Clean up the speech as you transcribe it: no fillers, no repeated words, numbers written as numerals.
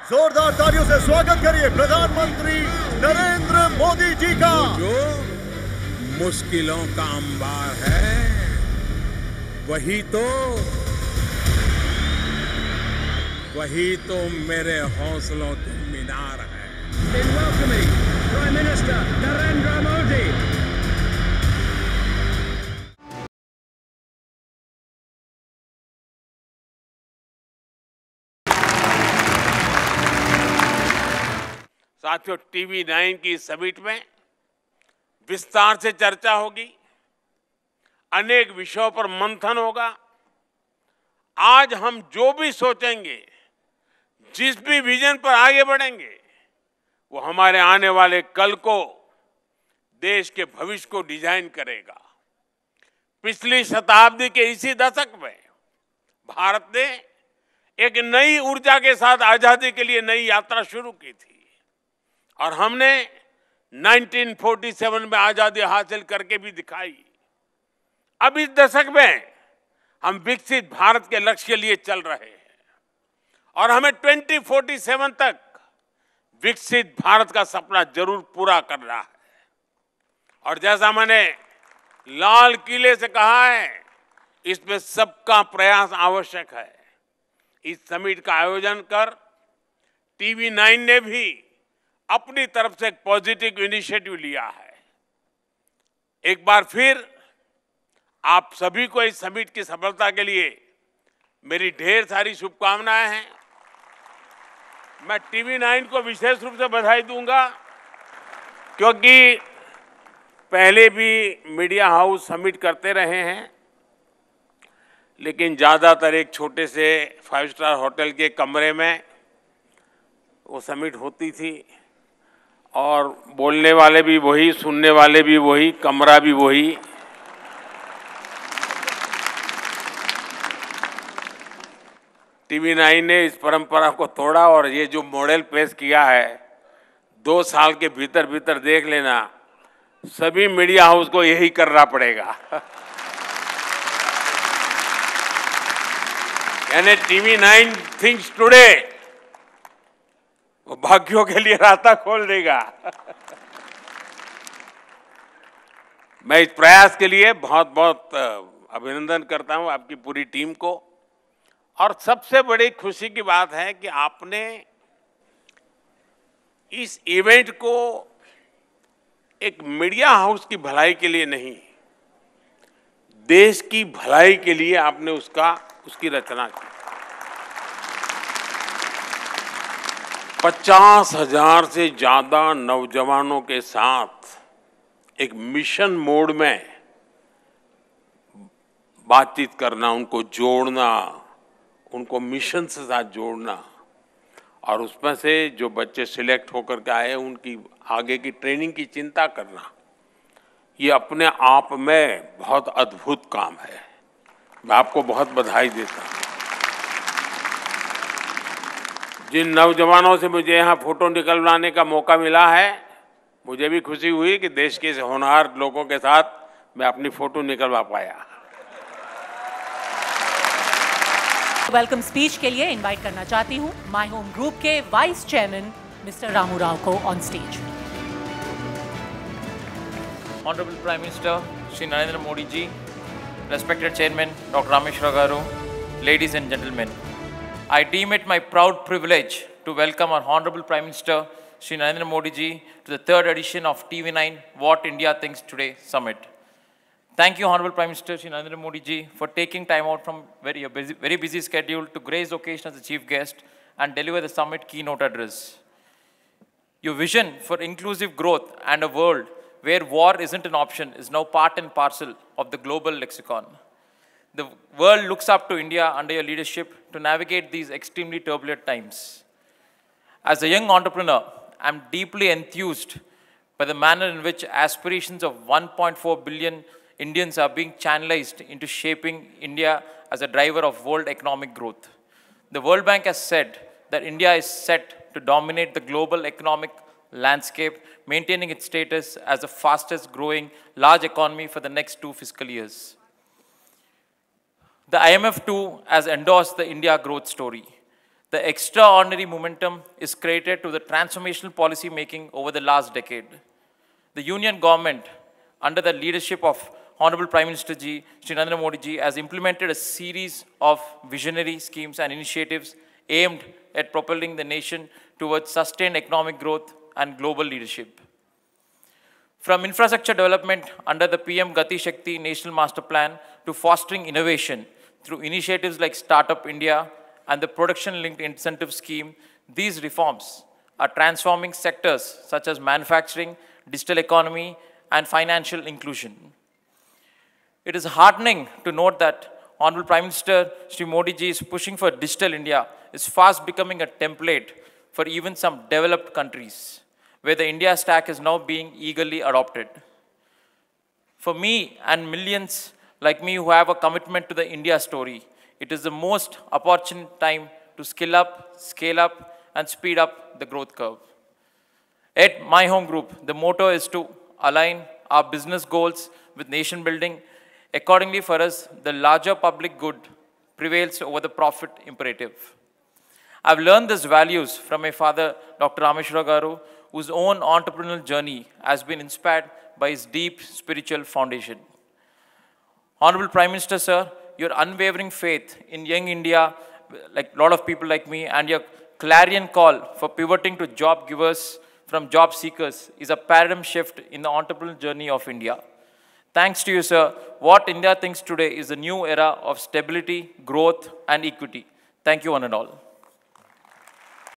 जोरदार तालियों से स्वागत करिए प्रधानमंत्री नरेंद्र मोदी जी का। जो मुश्किलों का अंबार है वही तो मेरे हौसलों की मीनार है। In welcoming Prime Minister Narendra Modi. साथियों, TV9 की समिट में विस्तार से चर्चा होगी, अनेक विषयों पर मंथन होगा। आज हम जो भी सोचेंगे, जिस भी विजन पर आगे बढ़ेंगे, वो हमारे आने वाले कल को, देश के भविष्य को डिजाइन करेगा। पिछली शताब्दी के इसी दशक में भारत ने एक नई ऊर्जा के साथ आजादी के लिए नई यात्रा शुरू की थी और हमने 1947 में आजादी हासिल करके भी दिखाई। अब इस दशक में हम विकसित भारत के लक्ष्य के लिए चल रहे हैं और हमें 2047 तक विकसित भारत का सपना जरूर पूरा करना है। और जैसा मैंने लाल किले से कहा है, इसमें सबका प्रयास आवश्यक है। इस समिट का आयोजन कर TV9 ने भी अपनी तरफ से एक पॉजिटिव इनिशिएटिव लिया है। एक बार फिर आप सभी को इस समिट की सफलता के लिए मेरी ढेर सारी शुभकामनाएं हैं। मैं TV9 को विशेष रूप से बधाई दूंगा, क्योंकि पहले भी मीडिया हाउस समिट करते रहे हैं, लेकिन ज़्यादातर एक छोटे से 5 स्टार होटल के कमरे में वो समिट होती थी और बोलने वाले भी वही, सुनने वाले भी वही, कमरा भी वही। TV9 ने इस परंपरा को तोड़ा और ये जो मॉडल पेश किया है, 2 साल के भीतर भीतर देख लेना, सभी मीडिया हाउस को यही करना पड़ेगा। यानी TV9 थिंक्स टुडे, वो भाग्यों के लिए रास्ता खोल देगा। मैं इस प्रयास के लिए बहुत बहुत अभिनंदन करता हूं आपकी पूरी टीम को। और सबसे बड़ी खुशी की बात है कि आपने इस इवेंट को एक मीडिया हाउस की भलाई के लिए नहीं, देश की भलाई के लिए आपने उसकी रचना की। 50,000 से ज्यादा नौजवानों के साथ एक मिशन मोड में बातचीत करना, उनको जोड़ना, उनको मिशन से साथ जोड़ना और उसमें से जो बच्चे सिलेक्ट होकर के आए उनकी आगे की ट्रेनिंग की चिंता करना, ये अपने आप में बहुत अद्भुत काम है। मैं आपको बहुत बधाई देता हूँ। जिन नौजवानों से मुझे यहाँ फोटो निकलवाने का मौका मिला है, मुझे भी खुशी हुई कि देश के होनहार लोगों के साथ मैं अपनी फोटो निकलवा पाया। वेलकम स्पीच के लिए इनवाइट करना चाहती हूँ माय होम ग्रुप के vice chairman mister Ramu Rao को on stage. Honorable Prime Minister Shri Narendra Modi ji, respected Chairman Dr. Rameshwar Garu, ladies and gentlemen, I deem it my proud privilege to welcome our Honorable Prime Minister Shri Narendra Modi ji to the 3rd edition of TV9 What India Thinks Today Summit. Thank you, Honorable Prime Minister Shri Narendra Modi ji, for taking time out from very busy schedule to grace the occasion as the chief guest and deliver the summit keynote address. Your vision for inclusive growth and a world where war isn't an option is now part and parcel of the global lexicon. The world looks up to India under your leadership to navigate these extremely turbulent times. As a young entrepreneur, I'm deeply enthused by the manner in which aspirations of 1.4 billion Indians are being channelized into shaping India as a driver of world economic growth. The World Bank has said that India is set to dominate the global economic landscape, maintaining its status as the fastest growing large economy for the next 2 fiscal years. The IMF too has endorsed the India growth story. The extraordinary momentum is created to the transformational policy making over the last decade. The Union government, under the leadership of Honorable Prime Minister Ji, Shri Narendra Modi Ji, has implemented a series of visionary schemes and initiatives aimed at propelling the nation towards sustained economic growth and global leadership. From infrastructure development under the PM Gati Shakti National Master Plan to fostering innovation through initiatives like Startup India and the Production-Linked Incentive Scheme, these reforms are transforming sectors such as manufacturing, digital economy, and financial inclusion. It is heartening to note that Honorable Prime Minister Shri Modi Ji is pushing for Digital India is fast becoming a template for even some developed countries, where the India stack is now being eagerly adopted. For me and millions like me who have a commitment to the India story, it is the most opportune time to skill up, scale up, and speed up the growth curve. At My Home Group, the motto is to align our business goals with nation building. Accordingly, for us, the larger public good prevails over the profit imperative. I've learned these values from my father, Dr. Rameshwara Garu, whose own entrepreneurial journey has been inspired by his deep spiritual foundation. Honorable Prime Minister, sir, your unwavering faith in young India, like a lot of people like me, and your clarion call for pivoting to job givers from job seekers is a paradigm shift in the entrepreneurial journey of India. Thanks to you, sir, what India thinks today is a new era of stability, growth, and equity. Thank you, one and all.